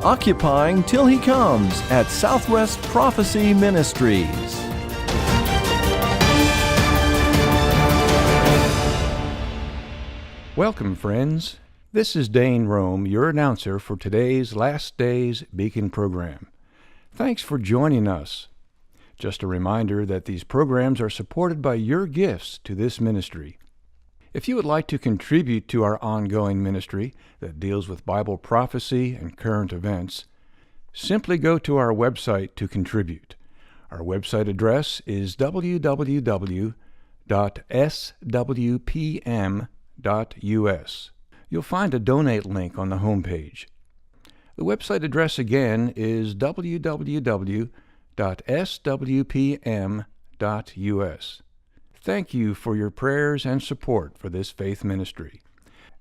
Occupying Till He Comes at Southwest Prophecy Ministries. Welcome, friends. This is Dane Rome, your announcer for today's Last Days Beacon program. Thanks for joining us. Just a reminder that these programs are supported by your gifts to this ministry. If you would like to contribute to our ongoing ministry that deals with Bible prophecy and current events, simply go to our website to contribute. Our website address is www.swpm.us. You'll find a donate link on the homepage. The website address again is www.swpm.us. Thank you for your prayers and support for this faith ministry.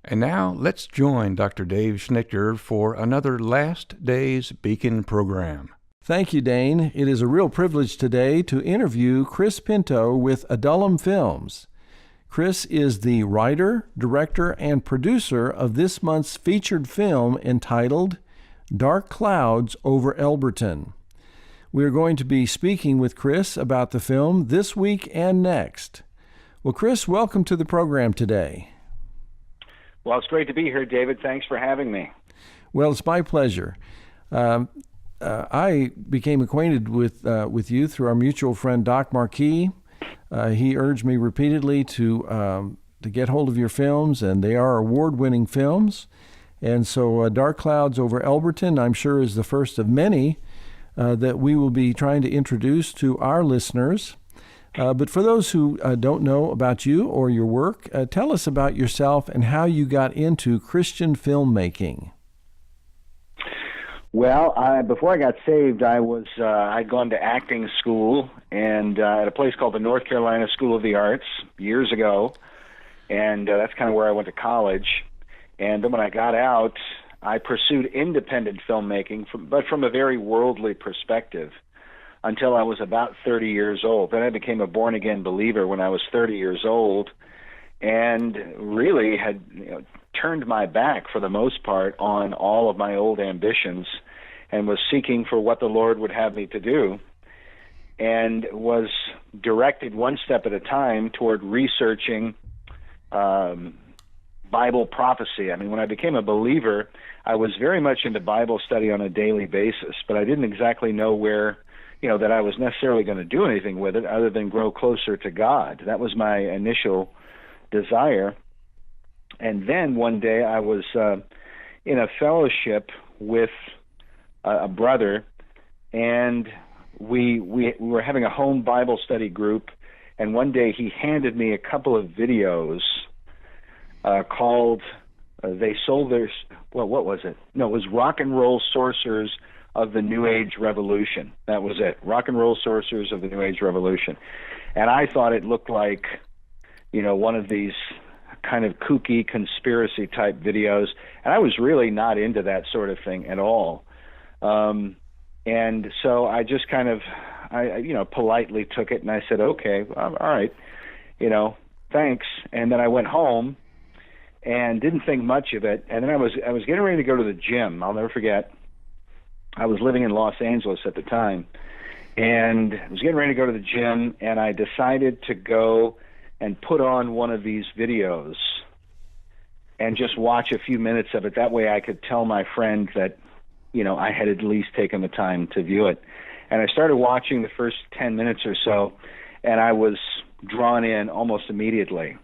And now, let's join Dr. Dave Schnichter for another Last Days Beacon program. Thank you, Dane. It is a real privilege today to interview Chris Pinto with Adullam Films. Chris is the writer, director, and producer of this month's featured film entitled Dark Clouds Over Elberton. We are going to be speaking with Chris about the film this week and next. Well, Chris, welcome to the program today. Well, it's great to be here, David. Thanks for having me. Well, it's my pleasure. I became acquainted with you through our mutual friend, Doc Marquis. He urged me repeatedly to get hold of your films, and they are award-winning films. And so Dark Clouds Over Elberton, I'm sure, is the first of many that we will be trying to introduce to our listeners. But for those who don't know about you or your work, tell us about yourself and how you got into Christian filmmaking. Well, before I got saved, I'd gone to acting school and at a place called the North Carolina School of the Arts years ago, and that's kind of where I went to college. And then when I got out, I pursued independent filmmaking, but from a very worldly perspective, until I was about 30 years old. Then I became a born-again believer when I was 30 years old, and really had turned my back, for the most part, on all of my old ambitions, and was seeking for what the Lord would have me to do, and was directed one step at a time toward researching Bible prophecy. I mean, when I became a believer, I was very much into Bible study on a daily basis, but I didn't exactly know where, that I was necessarily going to do anything with it other than grow closer to God. That was my initial desire. And then one day I was in a fellowship with a brother, and we were having a home Bible study group, and one day he handed me a couple of videos called They Sold Their... Well, what was it? No, it was Rock and Roll Sorcerers of the New Age Revolution. That was it. Rock and Roll Sorcerers of the New Age Revolution. And I thought it looked like, one of these kind of kooky conspiracy type videos. And I was really not into that sort of thing at all. And so I just kind of, politely took it, and I said, okay, all right, thanks. And then I went home and didn't think much of it. And then I was getting ready to go to the gym. I'll never forget. I was living in Los Angeles at the time, and I was getting ready to go to the gym, and I decided to go and put on one of these videos and just watch a few minutes of it. That way I could tell my friend that, I had at least taken the time to view it. And I started watching the first 10 minutes or so, and I was drawn in almost immediately.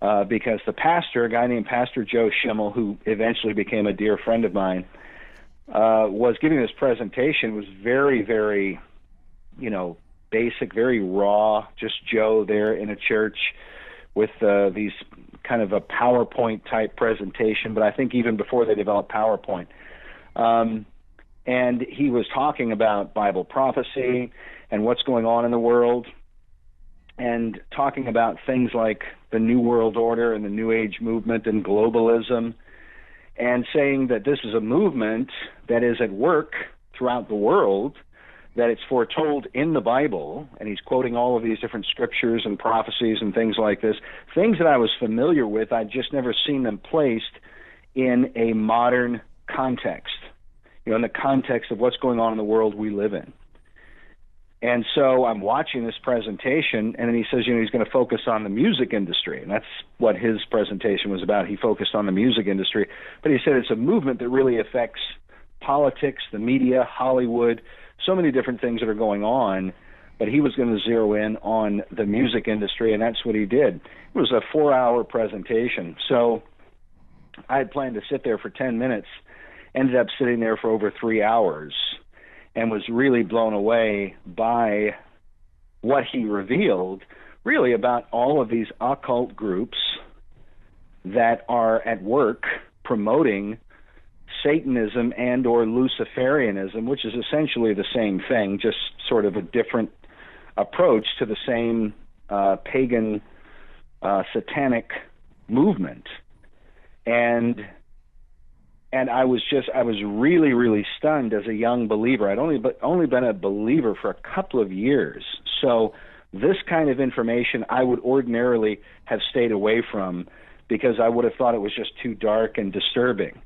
Because the pastor, a guy named Pastor Joe Schimmel, who eventually became a dear friend of mine, was giving this presentation. It was very, very, basic, very raw, just Joe there in a church with these kind of a PowerPoint type presentation, but I think even before they developed PowerPoint. And he was talking about Bible prophecy and what's going on in the world, and talking about things like the New World Order and the New Age movement and globalism, and saying that this is a movement that is at work throughout the world, that it's foretold in the Bible, and he's quoting all of these different scriptures and prophecies and things like this, things that I was familiar with. I'd just never seen them placed in a modern context. in the context of what's going on in the world we live in. And so I'm watching this presentation, and then he says, he's going to focus on the music industry, and that's what his presentation was about. He focused on the music industry, but he said it's a movement that really affects politics, the media, Hollywood, so many different things that are going on, but he was going to zero in on the music industry, and that's what he did. It was a 4-hour presentation, so I had planned to sit there for 10 minutes, ended up sitting there for over 3 hours, and was really blown away by what he revealed, really about all of these occult groups that are at work promoting Satanism and or Luciferianism, which is essentially the same thing, just sort of a different approach to the same pagan satanic movement. And I was really, really stunned as a young believer. I'd only been a believer for a couple of years. So this kind of information I would ordinarily have stayed away from because I would have thought it was just too dark and disturbing.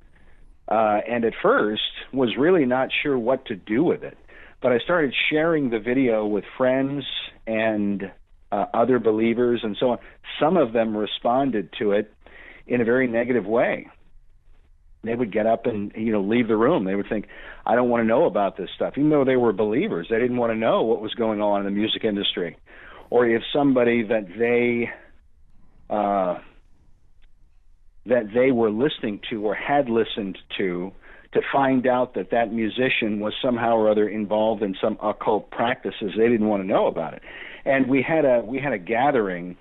And at first was really not sure what to do with it. But I started sharing the video with friends and other believers and so on. Some of them responded to it in a very negative way. They would get up and leave the room. They would think, I don't want to know about this stuff. Even though they were believers, they didn't want to know what was going on in the music industry. Or if somebody that they were listening to or had listened to find out that musician was somehow or other involved in some occult practices, they didn't want to know about it. And we had a gathering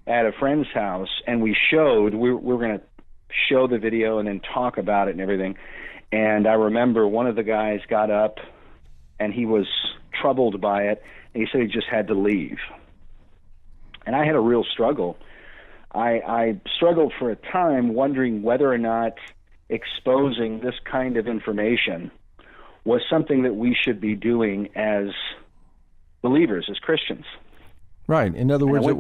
at a friend's house, and we were going to show the video and then talk about it and everything. And I remember one of the guys got up and he was troubled by it, and he said he just had to leave. And I had a real struggle. I struggled for a time wondering whether or not exposing this kind of information was something that we should be doing as believers, as Christians. Right. In other words, it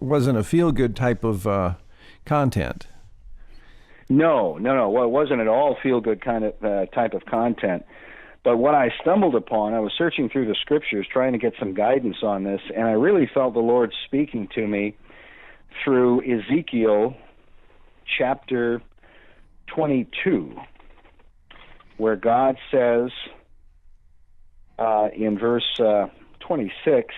wasn't a feel-good type of content. No. Well, it wasn't at all feel-good kind of type of content. But what I stumbled upon, I was searching through the scriptures trying to get some guidance on this, and I really felt the Lord speaking to me through Ezekiel chapter 22, where God says in verse 26,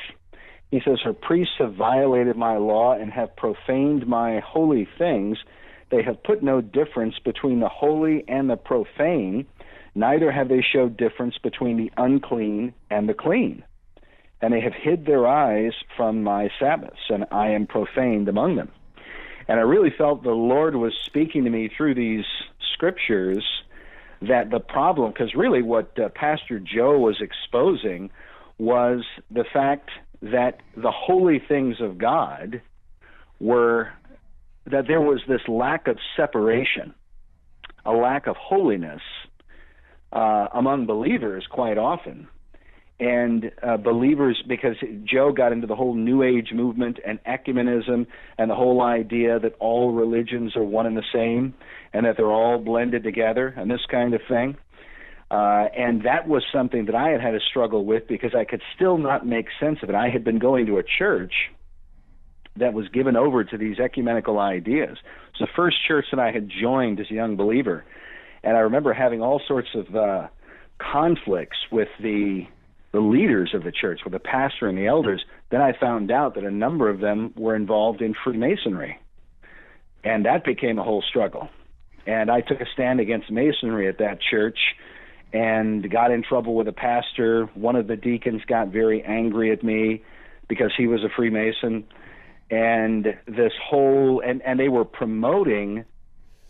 he says, "Her priests have violated my law and have profaned my holy things. They have put no difference between the holy and the profane, neither have they showed difference between the unclean and the clean. And they have hid their eyes from my Sabbaths, and I am profaned among them." And I really felt the Lord was speaking to me through these scriptures that the problem, because really what Pastor Joe was exposing was the fact that the holy things of God were that there was this lack of separation, a lack of holiness among believers quite often. And believers, because Joe got into the whole New Age movement and ecumenism and the whole idea that all religions are one and the same and that they're all blended together and this kind of thing. And that was something that I had to struggle with because I could still not make sense of it. I had been going to a church that was given over to these ecumenical ideas. It was the first church that I had joined as a young believer. And I remember having all sorts of conflicts with the leaders of the church, with the pastor and the elders. Then I found out that a number of them were involved in Freemasonry. And that became a whole struggle. And I took a stand against Masonry at that church and got in trouble with a pastor. One of the deacons got very angry at me because he was a Freemason. And this whole, and they were promoting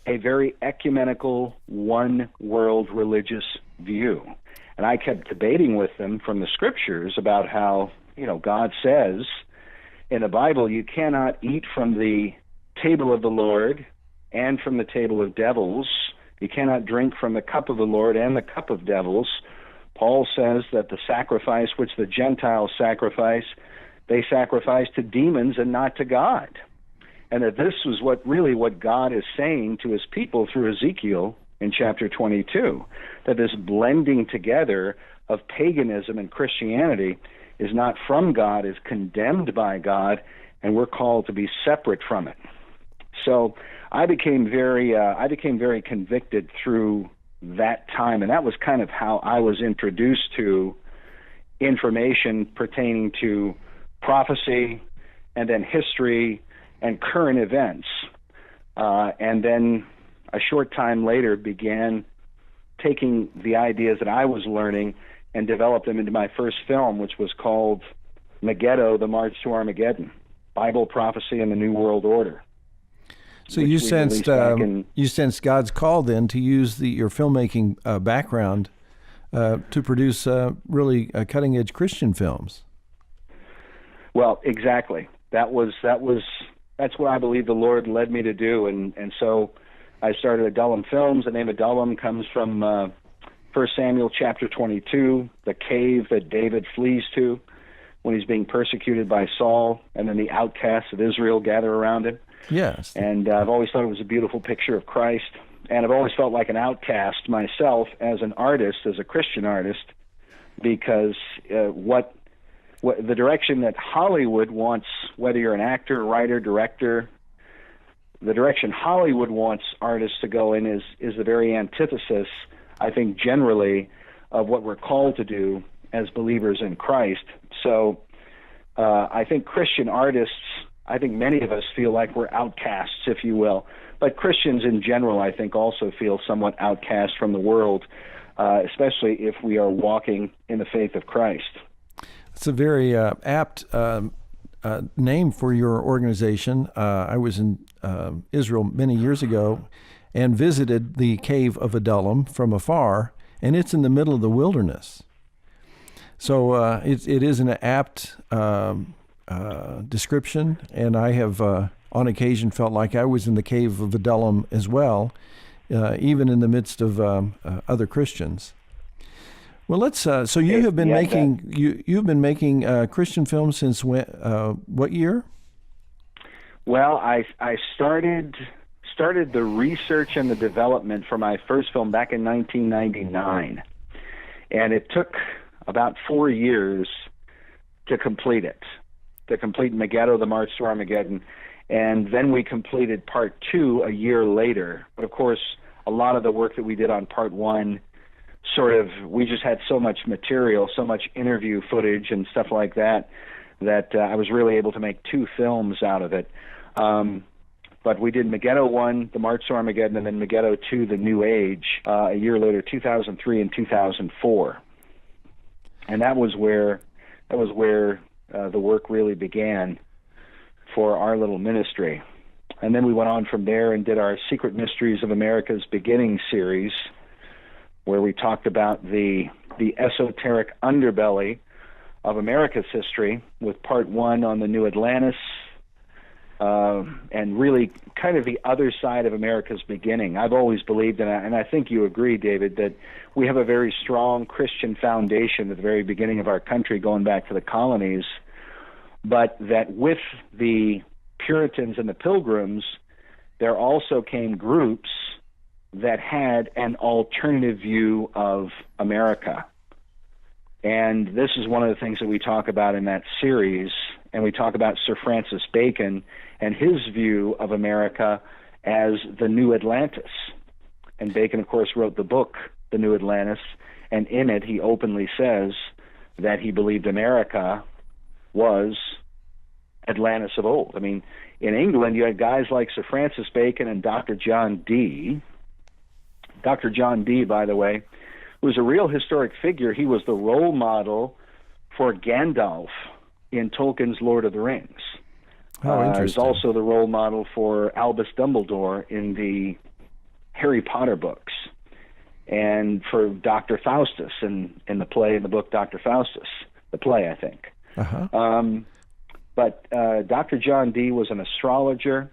a very ecumenical, one world religious view. And I kept debating with them from the scriptures about how, God says in the Bible, you cannot eat from the table of the Lord and from the table of devils. You cannot drink from the cup of the Lord and the cup of devils. Paul says that the sacrifice which the Gentiles sacrifice, they sacrifice to demons and not to God. And that this was what God is saying to his people through Ezekiel in chapter 22, that this blending together of paganism and Christianity is not from God, is condemned by God, and we're called to be separate from it. So I became very convicted through that time, and that was kind of how I was introduced to information pertaining to prophecy and then history and current events. And then a short time later began taking the ideas that I was learning and developed them into my first film, which was called Megiddo, The March to Armageddon, Bible Prophecy and the New World Order. So you sensed God's call then to use your filmmaking background to produce really cutting-edge Christian films. Well, exactly. That's what I believe the Lord led me to do, and so I started Adullam Films. The name Adullam comes from 1 Samuel chapter 22, the cave that David flees to when he's being persecuted by Saul, and then the outcasts of Israel gather around him. Yes. And I've always thought it was a beautiful picture of Christ, and I've always felt like an outcast myself as an artist, as a Christian artist, because what the direction that Hollywood wants, whether you're an actor, writer, director, the direction Hollywood wants artists to go in is the very antithesis, I think, generally, of what we're called to do as believers in Christ. So I think Christian artists, I think many of us feel like we're outcasts, if you will. But Christians in general, I think, also feel somewhat outcast from the world, especially if we are walking in the faith of Christ. It's a very apt name for your organization. I was in Israel many years ago and visited the cave of Adullam from afar, and it's in the middle of the wilderness. So it is an apt description, and I have on occasion felt like I was in the cave of Adullam as well, even in the midst of other Christians. Well, let's. So you have been you've been making Christian films since when? What year? Well, I started the research and the development for my first film back in 1999, and it took about 4 years to complete it, to complete Megiddo, The March to Armageddon, and then we completed part 2 a year later. But of course, a lot of the work that we did on part 1, we just had so much material, so much interview footage and stuff like that, that I was really able to make 2 films out of it. But we did Megiddo 1, The March to Armageddon, and then Megiddo 2, The New Age, a year later, 2003 and 2004. And that was where the work really began for our little ministry. And then we went on from there and did our Secret Mysteries of America's Beginning series, where we talked about the esoteric underbelly of America's history, with part 1 on the New Atlantis, and really kind of the other side of America's beginning. I've always believed, and I think you agree, David, that we have a very strong Christian foundation at the very beginning of our country, going back to the colonies, but that with the Puritans and the Pilgrims, there also came groups that had an alternative view of America. And this is one of the things that we talk about in that series, and we talk about Sir Francis Bacon and his view of America as the New Atlantis. And Bacon, of course, wrote the book, The New Atlantis, and in it he openly says that he believed America was Atlantis of old. I mean, in England, you had guys like Sir Francis Bacon and Dr. John Dee. Dr. John Dee, by the way, was a real historic figure. He was the role model for Gandalf in Tolkien's Lord of the Rings. Oh, interesting. He's also the role model for Albus Dumbledore in the Harry Potter books, and for Dr. Faustus in the book Dr. Faustus, the play, I think. Uh-huh. But Dr. John Dee was an astronomer,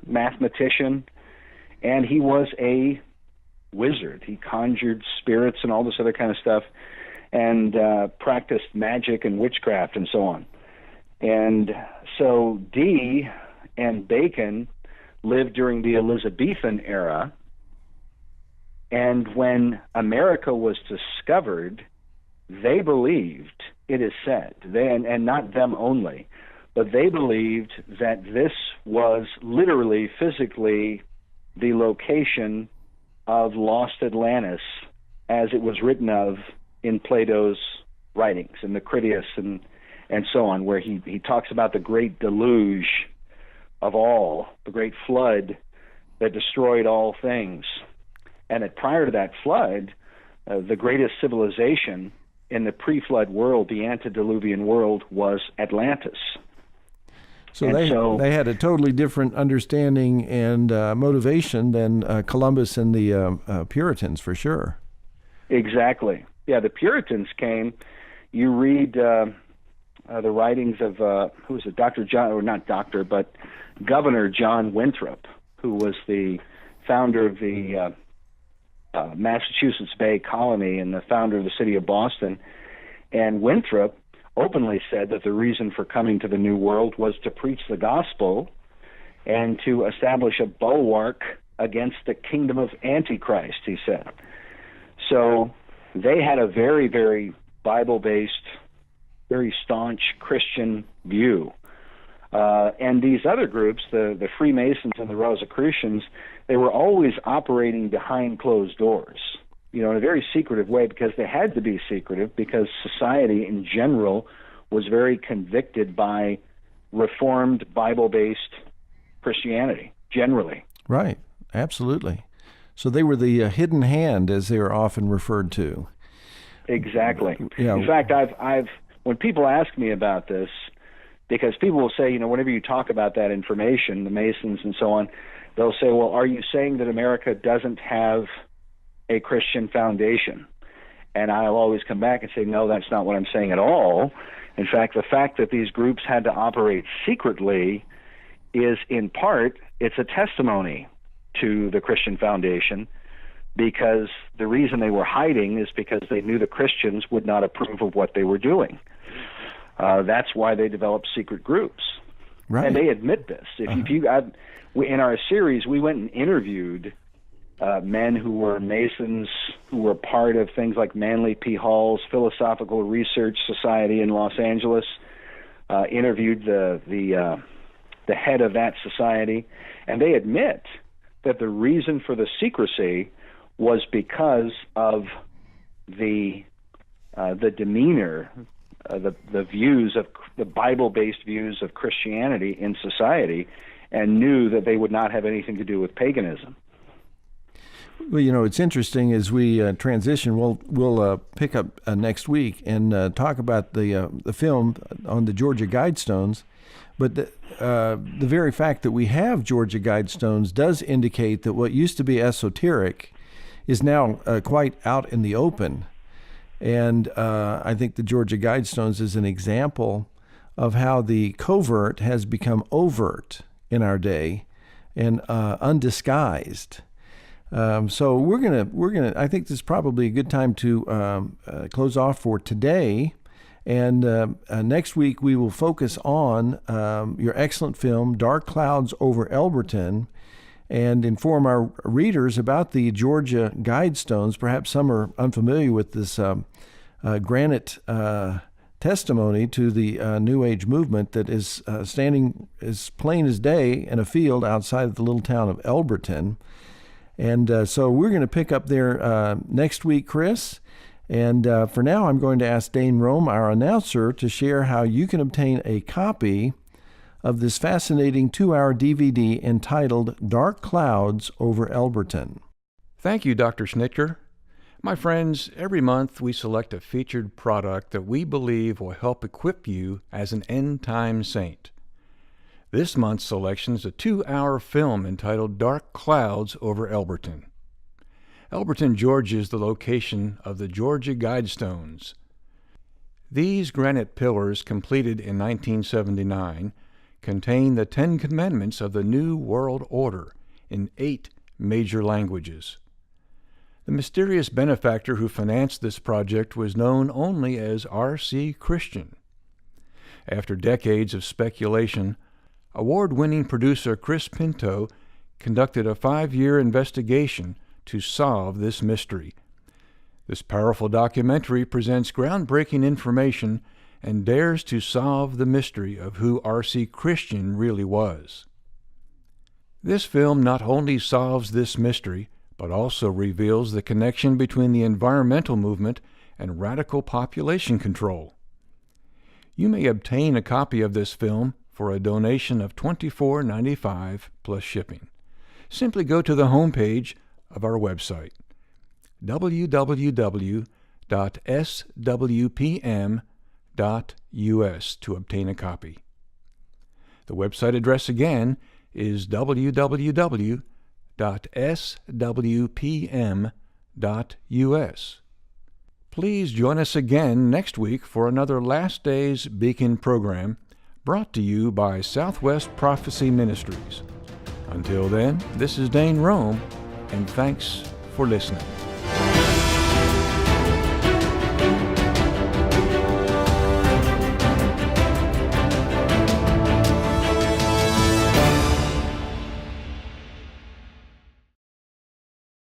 mathematician, and he was a wizard. He conjured spirits and all this other kind of stuff, and practiced magic and witchcraft and so on. And so Dee and Bacon lived during the Elizabethan era, And when America was discovered, they believed, it is said, and not them only, but they believed that this was literally, physically, the location of lost Atlantis as it was written of in Plato's writings, in the Critias and so on, where he talks about the great deluge of all, the great flood that destroyed all things. And that prior to that flood, the greatest civilization in the pre-flood world, the antediluvian world, was Atlantis. So they had a totally different understanding and motivation than Columbus and the Puritans, for sure. Exactly. Yeah, the Puritans came. You read the writings of who was it, Dr. John, or not doctor, but Governor John Winthrop, who was the founder of the Massachusetts Bay Colony and the founder of the city of Boston. And Winthrop openly said that the reason for coming to the New World was to preach the gospel and to establish a bulwark against the kingdom of Antichrist, he said. So they had a very, very Bible-based, very staunch Christian view. And these other groups, the Freemasons and the Rosicrucians, they were always operating behind closed doors, in a very secretive way, because they had to be secretive, because society in general was very convicted by Reformed, Bible-based Christianity, generally. Right, absolutely. So they were the hidden hand, as they are often referred to. Exactly. Yeah. In fact, I've when people ask me about this, because people will say, whenever you talk about that information, the Masons and so on, they'll say, well, are you saying that America doesn't have a Christian foundation? And I'll always come back and say, no, that's not what I'm saying at all. In fact, the fact that these groups had to operate secretly is, in part, it's a testimony to the Christian foundation, because the reason they were hiding is because they knew the Christians would not approve of what they were doing. That's why they developed secret groups. Right. And they admit this. In our series, we went and interviewed men who were Masons, who were part of things like Manly P. Hall's Philosophical Research Society in Los Angeles, interviewed the head of that society, and they admit that the reason for the secrecy was because of the demeanor, the views of the Bible-based views of Christianity in society, and knew that they would not have anything to do with paganism. Well, it's interesting as we transition. We'll pick up next week and talk about the film on the Georgia Guidestones. But the very fact that we have Georgia Guidestones does indicate that what used to be esoteric is now quite out in the open. And I think the Georgia Guidestones is an example of how the covert has become overt in our day and undisguised. So we're gonna. I think this is probably a good time to close off for today. And next week we will focus on your excellent film, Dark Clouds Over Elberton, and inform our readers about the Georgia Guidestones. Perhaps some are unfamiliar with this granite testimony to the New Age movement that is standing as plain as day in a field outside of the little town of Elberton. And so we're going to pick up there next week, Chris. And for now, I'm going to ask Dane Rome, our announcer, to share how you can obtain a copy of this fascinating 2-hour DVD entitled Dark Clouds Over Elberton. Thank you, Dr. Schnitker. My friends, every month we select a featured product that we believe will help equip you as an end-time saint. This month's selection is a 2-hour film entitled Dark Clouds Over Elberton. Elberton, Georgia is the location of the Georgia Guidestones. These granite pillars, completed in 1979, contain the 10 Commandments of the New World Order in 8 major languages. The mysterious benefactor who financed this project was known only as R.C. Christian. After decades of speculation, award-winning producer Chris Pinto conducted a 5-year investigation to solve this mystery. This powerful documentary presents groundbreaking information and dares to solve the mystery of who R.C. Christian really was. This film not only solves this mystery, but also reveals the connection between the environmental movement and radical population control. You may obtain a copy of this film for a donation of $24.95 plus shipping. Simply go to the homepage of our website, www.swpm.us, to obtain a copy. The website address again is www.swpm.us. Please join us again next week for another Last Days Beacon program brought to you by Southwest Prophecy Ministries. Until then, this is Dane Rome, and thanks for listening.